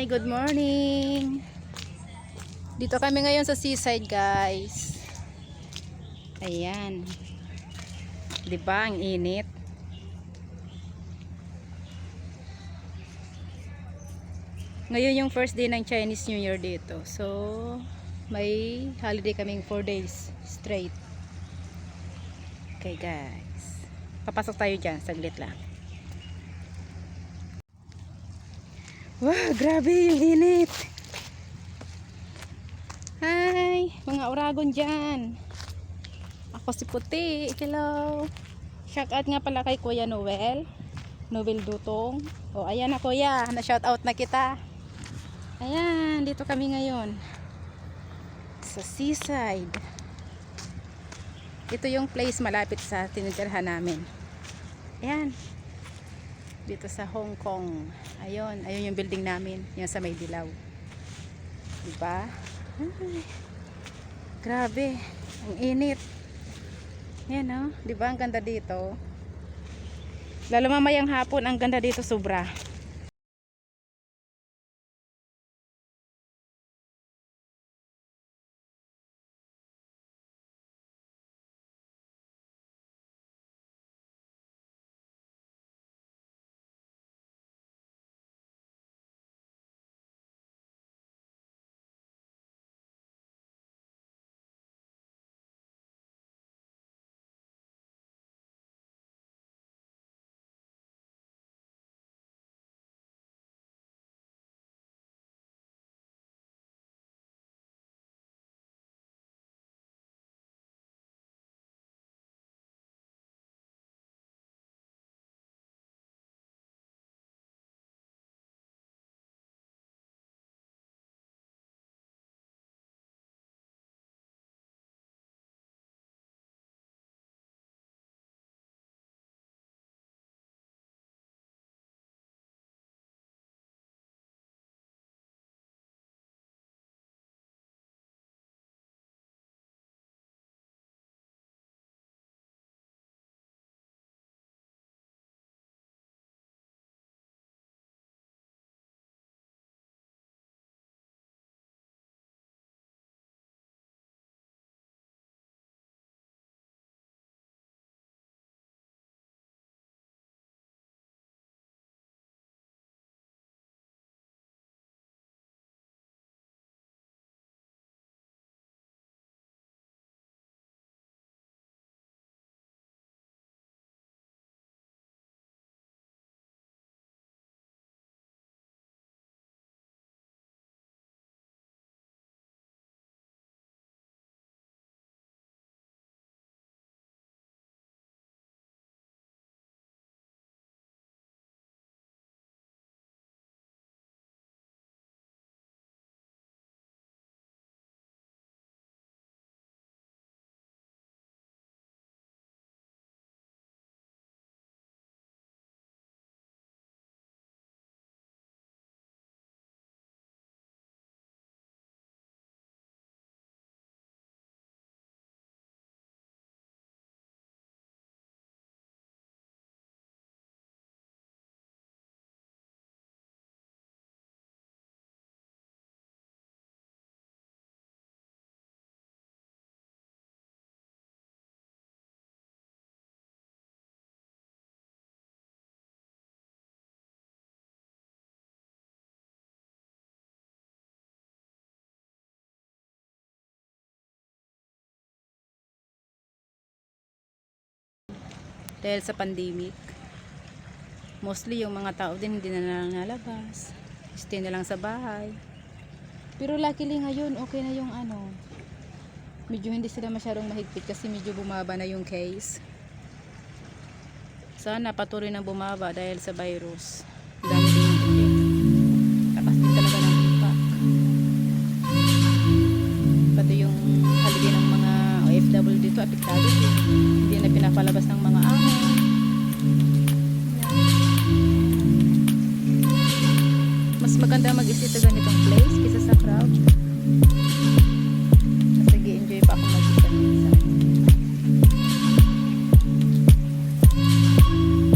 Hi, good morning. Dito kami ngayon sa seaside, guys. Ayan. 'Di ba ang init? Ngayon yung first day ng Chinese New Year dito. So, may holiday kaming 4 days straight. Okay, guys. Papasok tayo dyan. Saglit lang. Wow, grabe yung init. Hi, mga uragon dyan. Ako si Puti. Hello. Shout out nga pala kay Kuya Noel Dutong. O, ayan na kuya. Na-shout out na kita. Ayan, dito kami ngayon. Sa seaside. Ito yung place malapit sa tinitirhan namin. Ayan. Dito sa Hong Kong. Ayun yung building namin. Yan sa may dilaw. Diba? Ay, grabe. Ang init. Yan o. Diba ang ganda dito? Lalo mamayang hapon, ang ganda dito sobra. Dahil sa pandemic, mostly yung mga tao din hindi na lang nalabas, stay na lang sa bahay. Pero luckily ngayon okay na yung medyo hindi sila masyadong mahigpit kasi medyo bumaba na yung case. Sana patuloy na bumaba dahil sa virus. Dami din yung effect. Takas din talaga ng impact. Pati yung holiday ng mga OFW dito apektado din. Hindi na pinapalabas ng mga amo. Mas maganda mag-isip sa ganitong place kaysa sa crowd.